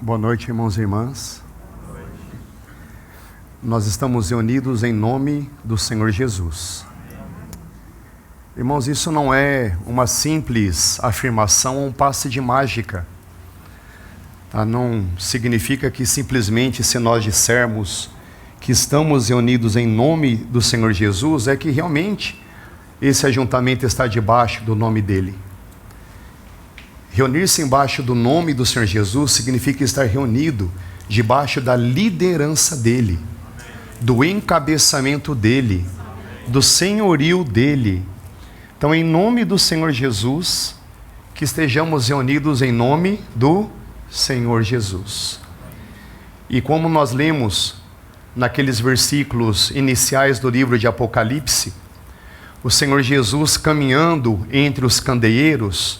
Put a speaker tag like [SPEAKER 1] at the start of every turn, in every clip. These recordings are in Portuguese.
[SPEAKER 1] Boa noite, irmãos e irmãs. Nós estamos reunidos em nome do Senhor Jesus. Irmãos, isso não é uma simples afirmação ou um passe de mágica. Não significa que simplesmente se nós dissermos que estamos reunidos em nome do Senhor Jesus, é que realmente esse ajuntamento está debaixo do nome dele. Reunir-se embaixo do nome do Senhor Jesus significa estar reunido debaixo da liderança dele, do encabeçamento dele, do senhorio dele. Então, em nome do Senhor Jesus, que estejamos reunidos em nome do Senhor Jesus. E como nós lemos naqueles versículos iniciais do livro de Apocalipse, o Senhor Jesus caminhando entre os candeeiros,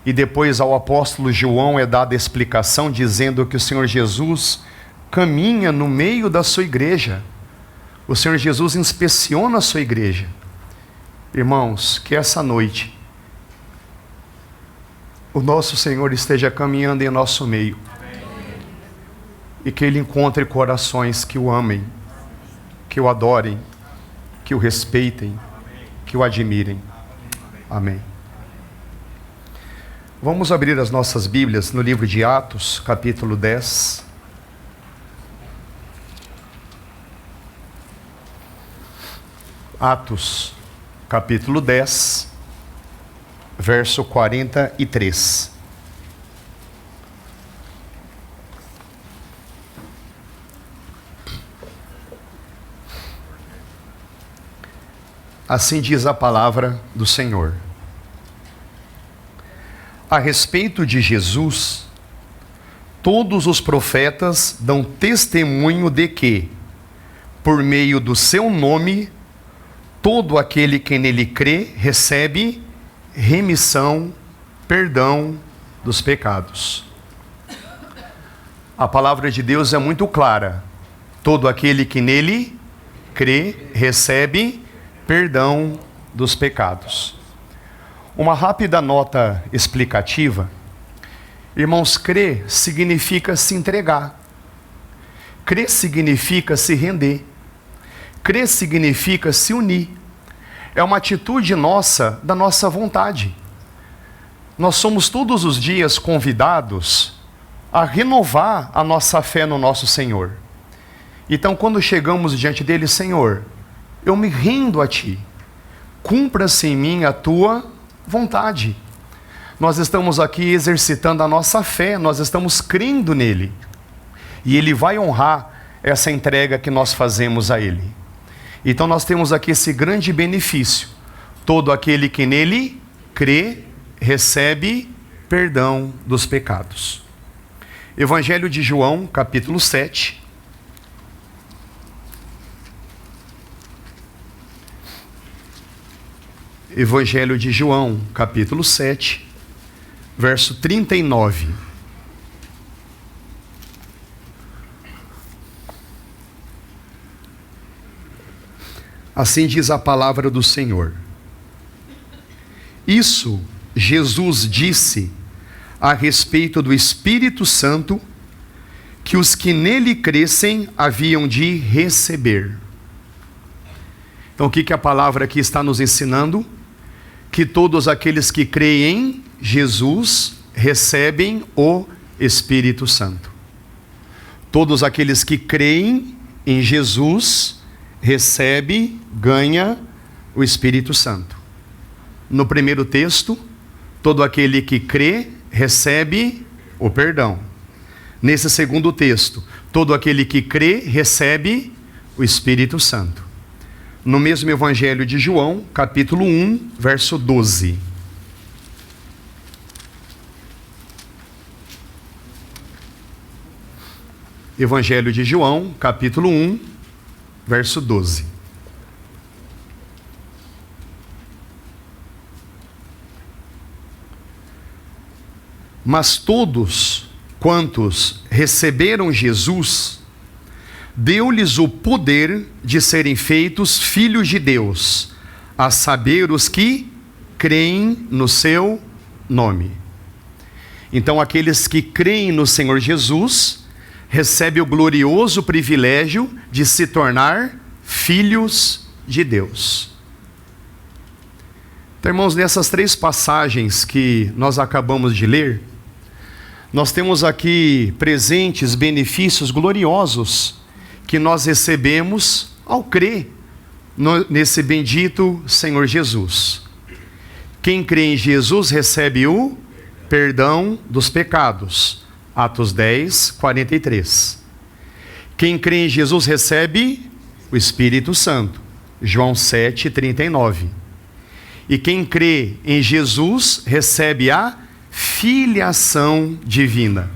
[SPEAKER 1] e depois ao apóstolo João é dada a explicação dizendo que o Senhor Jesus caminha no meio da sua igreja. O Senhor Jesus inspeciona a sua igreja. Irmãos, que essa noite o nosso Senhor esteja caminhando em nosso meio. Amém. E que Ele encontre corações que o amem, que o adorem, que o respeitem, amém, que o admirem. Amém. Vamos abrir as nossas Bíblias no livro de Atos, capítulo 10. Atos, capítulo 10, verso 43. Assim diz a palavra do Senhor. A respeito de Jesus, todos os profetas dão testemunho de que, por meio do seu nome, todo aquele que nele crê recebe remissão, perdão dos pecados. A palavra de Deus é muito clara. Todo aquele que nele crê recebe perdão dos pecados. Uma rápida nota explicativa. Irmãos, crer significa se entregar. Crer significa se render. Crer significa se unir. É uma atitude nossa, da nossa vontade. Nós somos todos os dias convidados a renovar a nossa fé no nosso Senhor. Então, quando chegamos diante dele, Senhor, eu me rendo a Ti. Cumpra-se em mim a Tua vontade. Nós estamos aqui exercitando a nossa fé, nós estamos crendo nele. E ele vai honrar essa entrega que nós fazemos a ele. Então nós temos aqui esse grande benefício. Todo aquele que nele crê, recebe perdão dos pecados. Evangelho de João, capítulo 7. Evangelho de João, capítulo 7, verso 39. Assim diz a palavra do Senhor. Isso Jesus disse a respeito do Espírito Santo, que os que nele crescem haviam de receber. Então o que a palavra aqui está nos ensinando? Que todos aqueles que creem em Jesus recebem o Espírito Santo. Todos aqueles que creem em Jesus recebem, ganha o Espírito Santo. No primeiro texto, todo aquele que crê recebe o perdão. Nesse segundo texto, todo aquele que crê recebe o Espírito Santo. No mesmo Evangelho de João, capítulo 1, verso 12. Evangelho de João, capítulo 1, verso 12. Mas todos quantos receberam Jesus, deu-lhes o poder de serem feitos filhos de Deus, a saber, os que creem no seu nome. Então, aqueles que creem no Senhor Jesus recebem o glorioso privilégio de se tornar filhos de Deus. Então, irmãos, nessas 3 passagens que nós acabamos de ler, nós temos aqui presentes, benefícios gloriosos que nós recebemos ao crer nesse bendito Senhor Jesus. Quem crê em Jesus recebe o perdão dos pecados. Atos 10, 43. Quem crê em Jesus recebe o Espírito Santo. João 7, 39. E quem crê em Jesus recebe a filiação divina.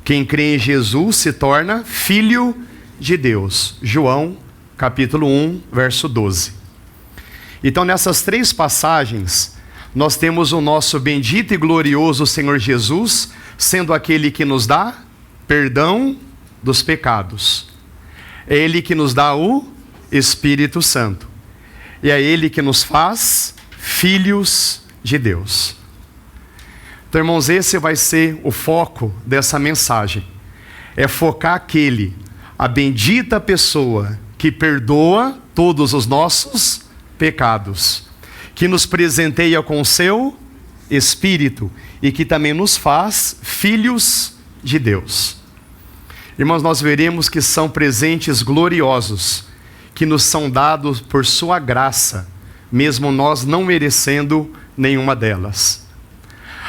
[SPEAKER 1] Quem crê em Jesus se torna filho de Deus. João, capítulo 1, verso 12. Então, nessas 3 passagens, nós temos o nosso bendito e glorioso Senhor Jesus, sendo aquele que nos dá perdão dos pecados. É Ele que nos dá o Espírito Santo. E é Ele que nos faz filhos de Deus. Então, irmãos, esse vai ser o foco dessa mensagem. É focar a bendita pessoa que perdoa todos os nossos pecados, que nos presenteia com o seu Espírito e que também nos faz filhos de Deus. Irmãos, nós veremos que são presentes gloriosos, que nos são dados por sua graça, mesmo nós não merecendo nenhuma delas.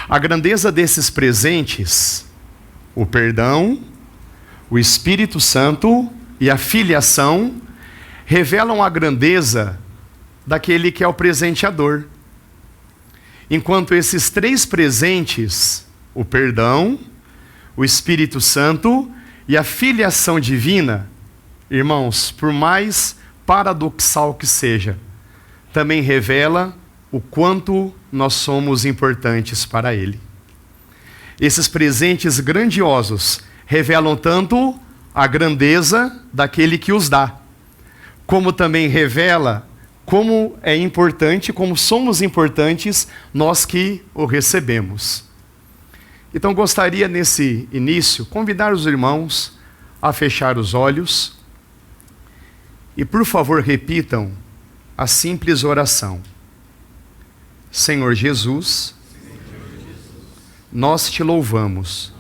[SPEAKER 1] A grandeza desses presentes, o perdão, o Espírito Santo e a filiação, revelam a grandeza daquele que é o presenteador. Enquanto esses 3 presentes, o perdão, o Espírito Santo e a filiação divina, irmãos, por mais paradoxal que seja, também revela o quanto nós somos importantes para Ele. Esses presentes grandiosos revelam tanto a grandeza daquele que os dá, como também revela como é importante, como somos importantes nós que o recebemos. Então, gostaria nesse início convidar os irmãos a fechar os olhos e, por favor, repitam a simples oração. Senhor Jesus, nós te louvamos,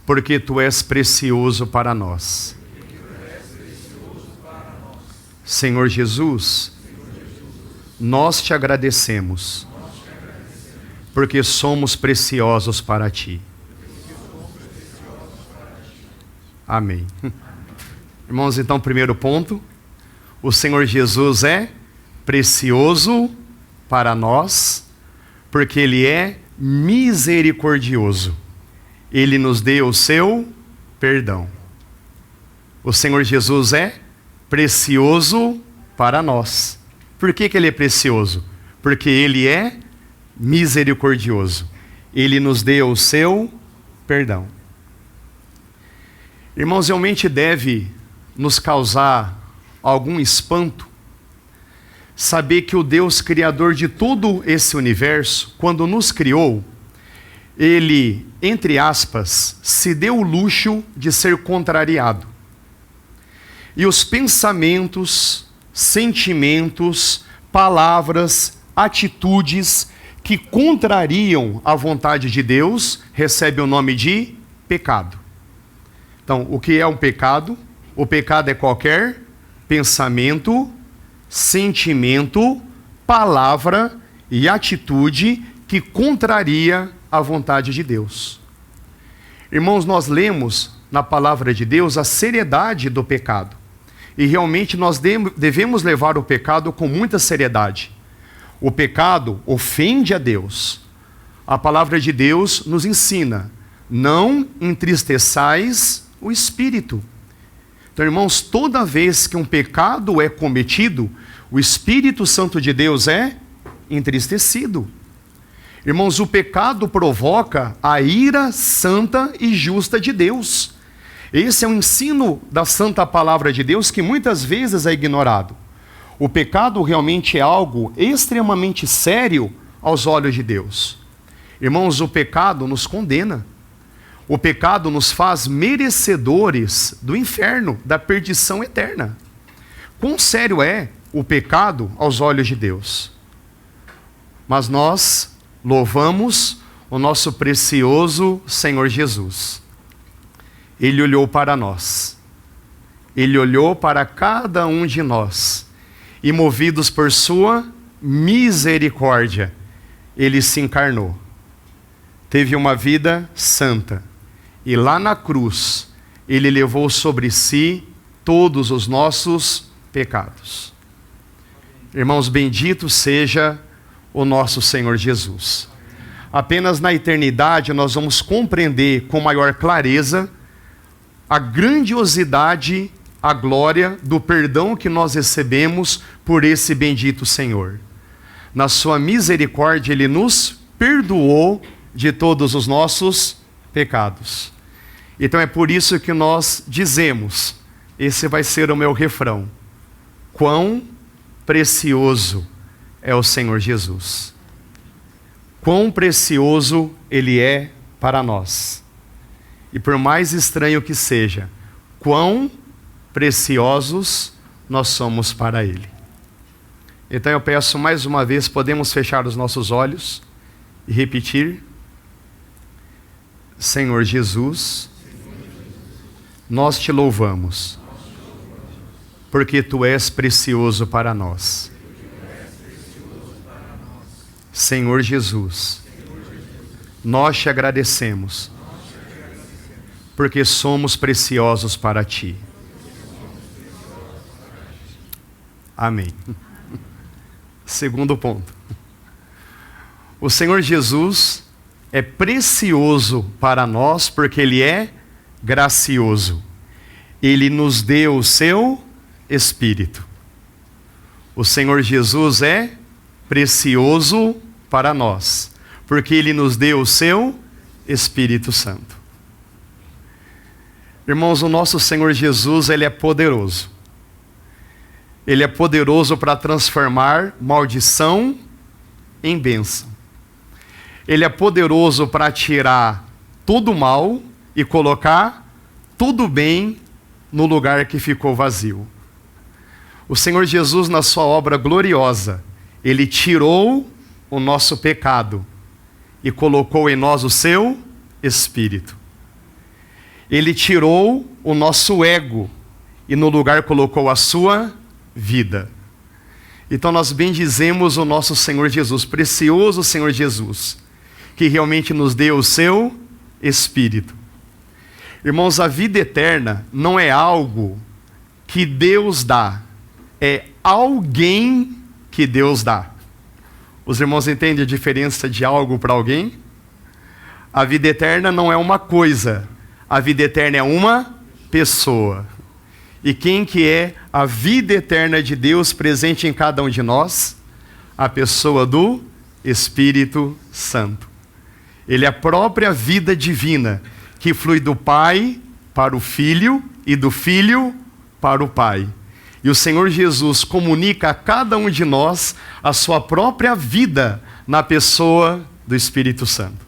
[SPEAKER 1] porque Tu és precioso para nós. Senhor Jesus, nós te agradecemos, porque somos preciosos para Ti. Amém. Irmãos, então, primeiro ponto, o Senhor Jesus é precioso para nós, porque Ele é misericordioso. Ele nos deu o seu perdão. O Senhor Jesus é precioso para nós. Por que Ele é precioso? Porque Ele é misericordioso. Ele nos deu o seu perdão. Irmãos, realmente deve nos causar algum espanto saber que o Deus criador de todo esse universo, quando nos criou, Ele, entre aspas, se deu o luxo de ser contrariado. E os pensamentos, sentimentos, palavras, atitudes que contrariam a vontade de Deus recebem o nome de pecado. Então, o que é um pecado? O pecado é qualquer pensamento, sentimento, palavra e atitude que contraria a vontade de Deus. Irmãos, nós lemos na palavra de Deus a seriedade do pecado. E realmente nós devemos levar o pecado com muita seriedade. O pecado ofende a Deus. A palavra de Deus nos ensina: não entristeçais o Espírito. Então, irmãos, toda vez que um pecado é cometido, o Espírito Santo de Deus é entristecido. Irmãos, o pecado provoca a ira santa e justa de Deus. Esse é um ensino da santa palavra de Deus que muitas vezes é ignorado. O pecado realmente é algo extremamente sério aos olhos de Deus. Irmãos, o pecado nos condena. O pecado nos faz merecedores do inferno, da perdição eterna. Quão sério é o pecado aos olhos de Deus? Mas nós louvamos o nosso precioso Senhor Jesus. Ele olhou para nós. Ele olhou para cada um de nós. E movidos por sua misericórdia, ele se encarnou. Teve uma vida santa. E lá na cruz, ele levou sobre si todos os nossos pecados. Irmãos, bendito seja o nosso Senhor Jesus. Apenas na eternidade nós vamos compreender com maior clareza a grandiosidade, a glória do perdão que nós recebemos por esse bendito Senhor. Na sua misericórdia, ele nos perdoou de todos os nossos pecados. Então é por isso que nós dizemos, esse vai ser o meu refrão: quão precioso é o Senhor Jesus. Quão precioso ele é para nós. E por mais estranho que seja, quão preciosos nós somos para ele. Então eu peço mais uma vez, podemos fechar os nossos olhos e repetir: Senhor Jesus, nós te louvamos, porque tu és precioso para nós. Senhor Jesus, nós te agradecemos, porque somos preciosos para ti. Amém. Segundo ponto. O Senhor Jesus é precioso para nós porque ele é gracioso. Ele nos deu o seu Espírito. O Senhor Jesus é precioso para nós porque ele nos deu o seu Espírito Santo. Irmãos, o nosso Senhor Jesus, ele é poderoso. Ele é poderoso para transformar maldição em bênção. Ele é poderoso para tirar todo o mal e colocar tudo o bem no lugar que ficou vazio. O Senhor Jesus, na sua obra gloriosa, ele tirou o nosso pecado e colocou em nós o seu Espírito. Ele tirou o nosso ego e no lugar colocou a sua vida. Então nós bendizemos o nosso Senhor Jesus, precioso Senhor Jesus, que realmente nos deu o seu Espírito. Irmãos, a vida eterna não é algo que Deus dá, é alguém que Deus dá. Os irmãos entendem a diferença de algo para alguém? A vida eterna não é uma coisa, a vida eterna é uma pessoa. E quem que é a vida eterna de Deus presente em cada um de nós? A pessoa do Espírito Santo. Ele é a própria vida divina, que flui do Pai para o Filho e do Filho para o Pai. E o Senhor Jesus comunica a cada um de nós a sua própria vida na pessoa do Espírito Santo.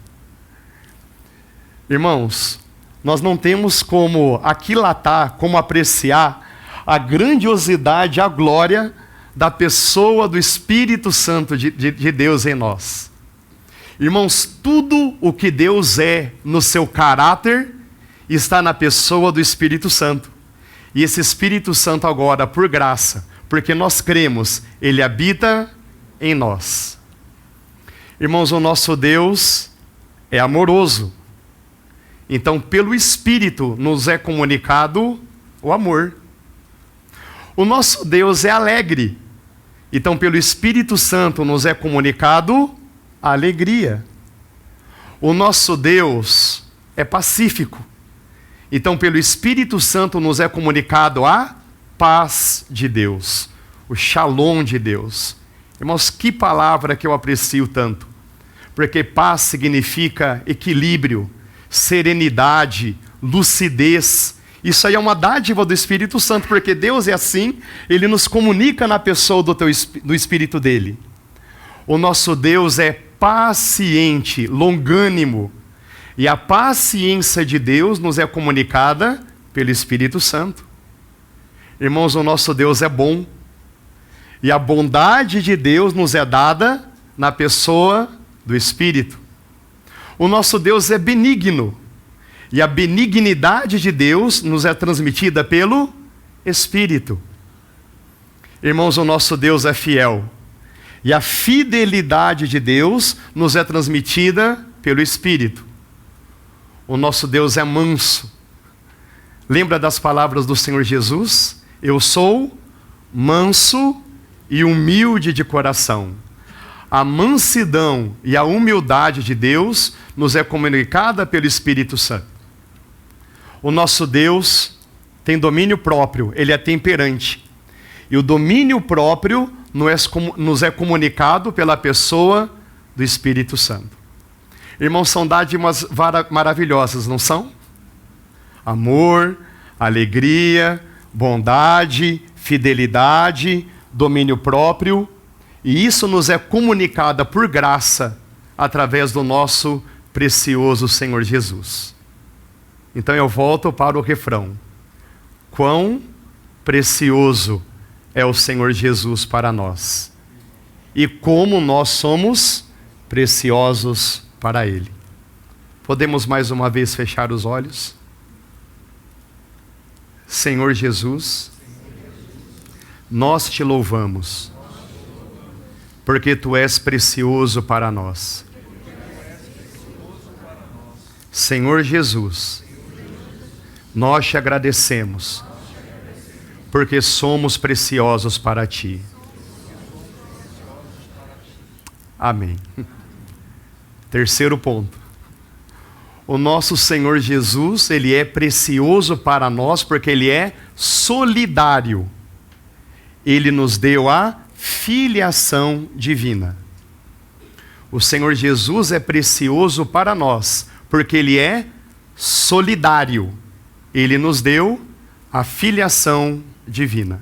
[SPEAKER 1] Irmãos, nós não temos como aquilatar, como apreciar a grandiosidade, a glória da pessoa do Espírito Santo de Deus em nós. Irmãos, tudo o que Deus é no seu caráter está na pessoa do Espírito Santo. E esse Espírito Santo agora, por graça, porque nós cremos, ele habita em nós. Irmãos, o nosso Deus é amoroso. Então, pelo Espírito nos é comunicado o amor. O nosso Deus é alegre. Então, pelo Espírito Santo nos é comunicado a alegria. O nosso Deus é pacífico. Então, pelo Espírito Santo nos é comunicado a paz de Deus, o shalom de Deus. Irmãos, que palavra que eu aprecio tanto. Porque paz significa equilíbrio, serenidade, lucidez. Isso aí é uma dádiva do Espírito Santo, porque Deus é assim, ele nos comunica na pessoa do Espírito dele. O nosso Deus é paciente, longânimo. E a paciência de Deus nos é comunicada pelo Espírito Santo. Irmãos, o nosso Deus é bom. E a bondade de Deus nos é dada na pessoa do Espírito. O nosso Deus é benigno. E a benignidade de Deus nos é transmitida pelo Espírito. Irmãos, o nosso Deus é fiel. E a fidelidade de Deus nos é transmitida pelo Espírito. O nosso Deus é manso. Lembra das palavras do Senhor Jesus? Eu sou manso e humilde de coração. A mansidão e a humildade de Deus nos é comunicada pelo Espírito Santo. O nosso Deus tem domínio próprio, ele é temperante. E o domínio próprio nos é comunicado pela pessoa do Espírito Santo. Irmãos, são dádivas maravilhosas, não são? Amor, alegria, bondade, fidelidade, domínio próprio. E isso nos é comunicado por graça através do nosso precioso Senhor Jesus. Então eu volto para o refrão. Quão precioso é o Senhor Jesus para nós. E como nós somos preciosos para Ele. Podemos mais uma vez fechar os olhos? Senhor Jesus, nós te louvamos, porque Tu és precioso para nós. Senhor Jesus, nós te agradecemos, porque somos preciosos para Ti. Amém. Terceiro ponto. O nosso Senhor Jesus, Ele é precioso para nós porque Ele é solidário. Ele nos deu a filiação divina. O Senhor Jesus é precioso para nós porque Ele é solidário. Ele nos deu a filiação divina.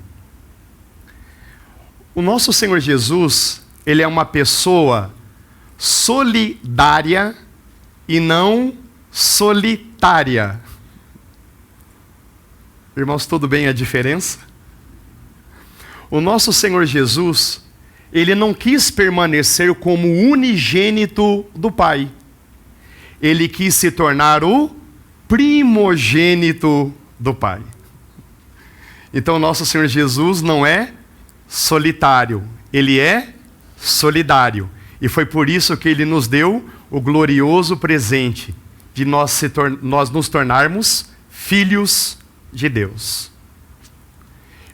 [SPEAKER 1] O nosso Senhor Jesus, Ele é uma pessoa solidária e não solitária. Irmãos, tudo bem a diferença? O nosso Senhor Jesus, Ele não quis permanecer como unigênito do Pai. Ele quis se tornar o primogênito do Pai. Então, nosso Senhor Jesus não é solitário, Ele é solidário. E foi por isso que Ele nos deu o glorioso presente de nós nos tornarmos filhos de Deus.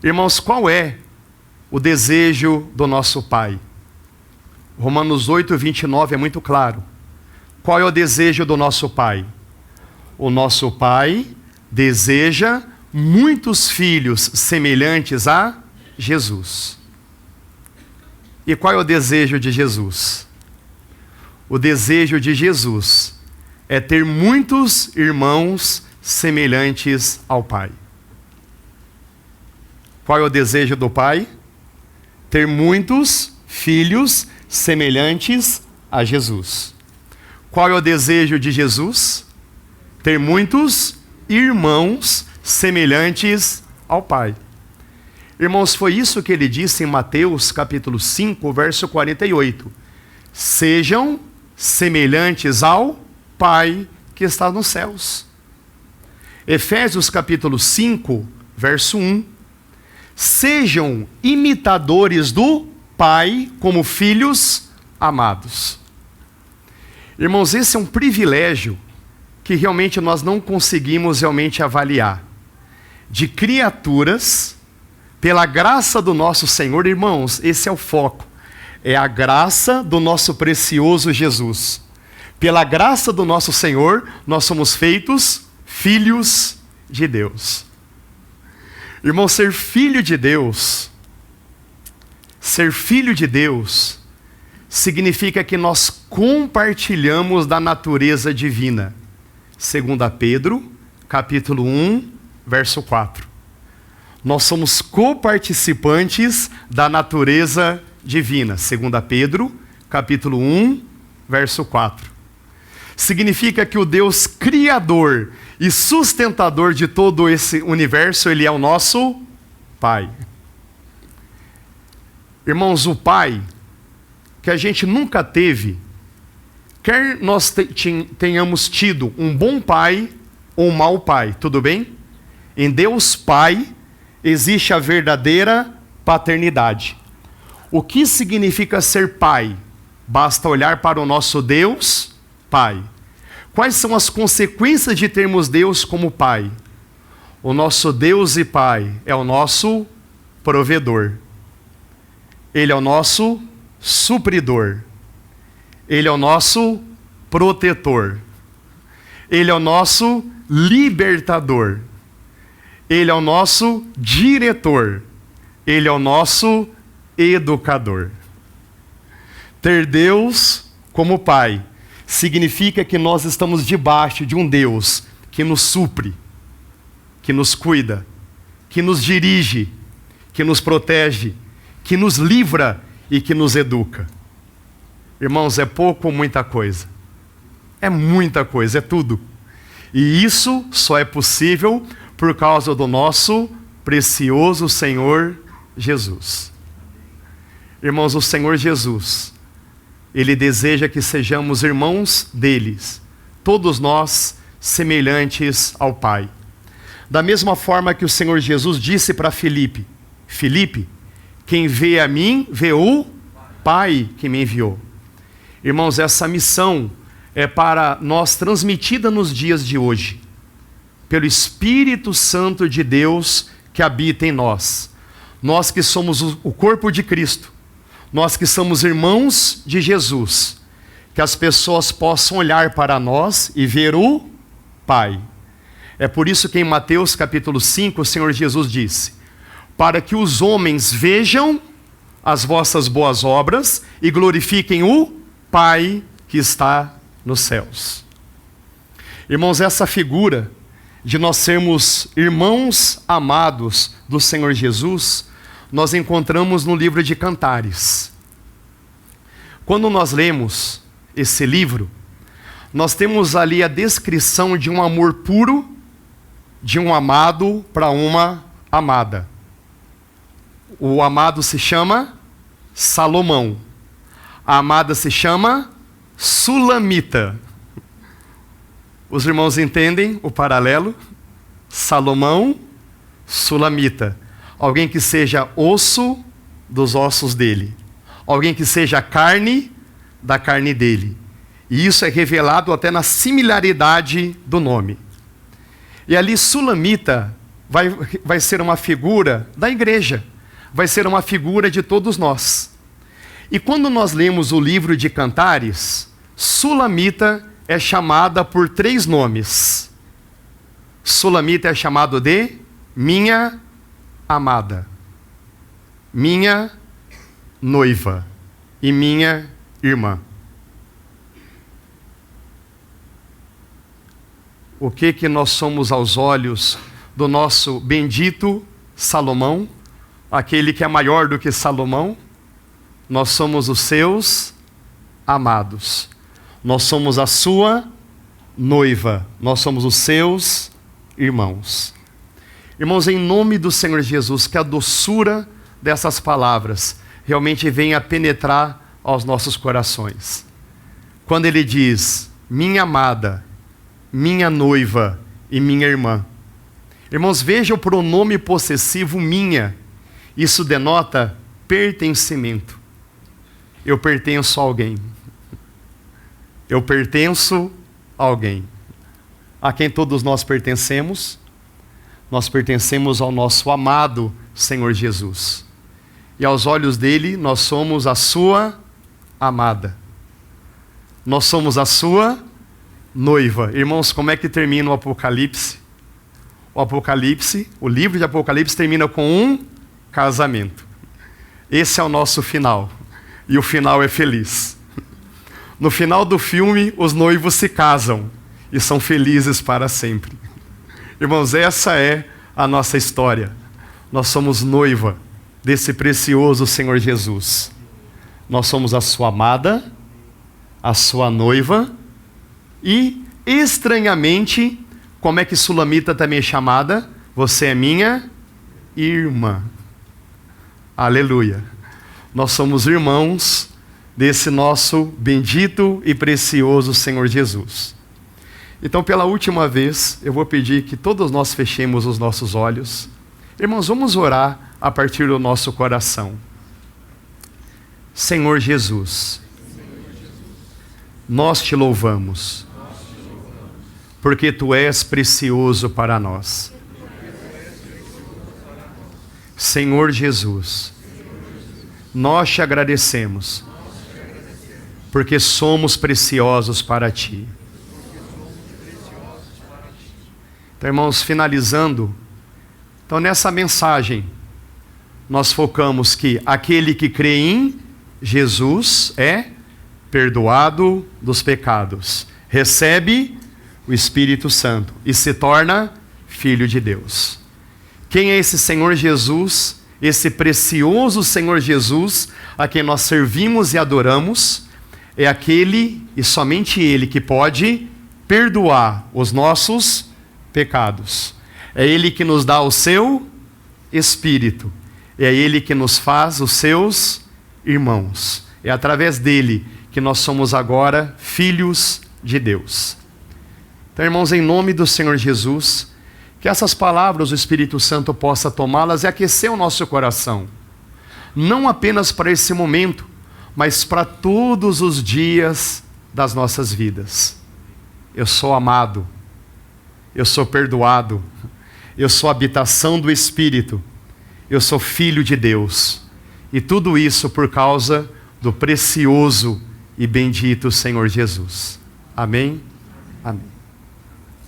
[SPEAKER 1] Irmãos, qual é o desejo do nosso Pai? Romanos 8, 29 é muito claro. Qual é o desejo do nosso Pai? O nosso Pai deseja muitos filhos semelhantes a Jesus. E qual é o desejo de Jesus? O desejo de Jesus é ter muitos irmãos semelhantes ao Pai. Qual é o desejo do Pai? Ter muitos filhos semelhantes a Jesus. Qual é o desejo de Jesus? Ter muitos irmãos semelhantes ao Pai. Irmãos, foi isso que ele disse em Mateus capítulo 5, verso 48. Sejam semelhantes ao Pai que está nos céus. Efésios capítulo 5, verso 1. Sejam imitadores do Pai como filhos amados. Irmãos, esse é um privilégio que realmente nós não conseguimos realmente avaliar. De criaturas, pela graça do nosso Senhor, irmãos, esse é o foco. É a graça do nosso precioso Jesus. Pela graça do nosso Senhor, nós somos feitos filhos de Deus. Irmão, ser filho de Deus significa que nós compartilhamos da natureza divina. 2 Pedro, capítulo 1, verso 4. Nós somos coparticipantes da natureza divina. 2 Pedro, capítulo 1, verso 4. Significa que o Deus criador e sustentador de todo esse universo, Ele é o nosso Pai. Irmãos, o Pai que a gente nunca teve, quer nós tenhamos tido um bom pai ou um mau pai, tudo bem? Em Deus Pai existe a verdadeira paternidade. O que significa ser pai? Basta olhar para o nosso Deus Pai. Quais são as consequências de termos Deus como Pai? O nosso Deus e Pai é o nosso provedor. Ele é o nosso supridor. Ele é o nosso protetor. Ele é o nosso libertador. Ele é o nosso diretor. Ele é o nosso educador. Ter Deus como Pai significa que nós estamos debaixo de um Deus que nos supre, que nos cuida, que nos dirige, que nos protege, que nos livra e que nos educa. Irmãos, é pouco ou muita coisa? É muita coisa, é tudo. E isso só é possível por causa do nosso precioso Senhor Jesus. Irmãos, o Senhor Jesus, Ele deseja que sejamos irmãos deles, todos nós semelhantes ao Pai. Da mesma forma que o Senhor Jesus disse para Filipe: Filipe, quem vê a mim, vê o Pai que me enviou. Irmãos, essa missão é para nós transmitida nos dias de hoje, pelo Espírito Santo de Deus que habita em nós. Nós que somos o corpo de Cristo, nós que somos irmãos de Jesus, que as pessoas possam olhar para nós e ver o Pai. É por isso que em Mateus capítulo 5, o Senhor Jesus disse: para que os homens vejam as vossas boas obras e glorifiquem o Pai que está nos céus. Irmãos, essa figura de nós sermos irmãos amados do Senhor Jesus, nós encontramos no livro de Cantares. Quando nós lemos esse livro, nós temos ali a descrição de um amor puro, de um amado para uma amada. O amado se chama Salomão. A amada se chama Sulamita. Os irmãos entendem o paralelo? Salomão, Sulamita. Alguém que seja osso dos ossos dele. Alguém que seja carne da carne dele. E isso é revelado até na similaridade do nome. E ali Sulamita vai ser uma figura da igreja. Vai ser uma figura de todos nós. E quando nós lemos o livro de Cantares, Sulamita é chamada por 3 nomes. Sulamita é chamado de minha amada, minha noiva e minha irmã. O que nós somos aos olhos do nosso bendito Salomão, aquele que é maior do que Salomão? Nós somos os seus amados. Nós somos a sua noiva. Nós somos os seus irmãos. Irmãos, em nome do Senhor Jesus, que a doçura dessas palavras realmente venha penetrar aos nossos corações. Quando Ele diz, minha amada, minha noiva e minha irmã. Irmãos, veja o pronome possessivo minha. Isso denota pertencimento. Eu pertenço a alguém. Eu pertenço a alguém. A quem todos nós pertencemos? Nós pertencemos ao nosso amado Senhor Jesus. E aos olhos dele, nós somos a sua amada. Nós somos a sua noiva. Irmãos, como é que termina o Apocalipse? O Apocalipse, o livro de Apocalipse termina com um casamento. Esse é o nosso final. E o final é feliz. No final do filme, os noivos se casam e são felizes para sempre. Irmãos, essa é a nossa história. Nós somos noiva desse precioso Senhor Jesus. Nós somos a sua amada, a sua noiva, e estranhamente, como é que Sulamita também é chamada? Você é minha irmã. Aleluia. Nós somos irmãos desse nosso bendito e precioso Senhor Jesus. Então, pela última vez, eu vou pedir que todos nós fechemos os nossos olhos. Irmãos, vamos orar a partir do nosso coração. Senhor Jesus, nós te louvamos, porque Tu és precioso para nós. Senhor Jesus, nós te agradecemos, porque somos preciosos para Ti. Então, irmãos, finalizando, então nessa mensagem, nós focamos que aquele que crê em Jesus é perdoado dos pecados, recebe o Espírito Santo e se torna filho de Deus. Quem é esse Senhor Jesus, esse precioso Senhor Jesus, a quem nós servimos e adoramos? É aquele e somente Ele que pode perdoar os nossos pecados. É Ele que nos dá o seu Espírito. É Ele que nos faz os seus irmãos. É através dele que nós somos agora filhos de Deus. Então, irmãos, em nome do Senhor Jesus, que essas palavras o Espírito Santo possa tomá-las e aquecer o nosso coração. Não apenas para esse momento, mas para todos os dias das nossas vidas. Eu sou amado. Eu sou perdoado, eu sou habitação do Espírito, eu sou filho de Deus. E tudo isso por causa do precioso e bendito Senhor Jesus. Amém? Amém.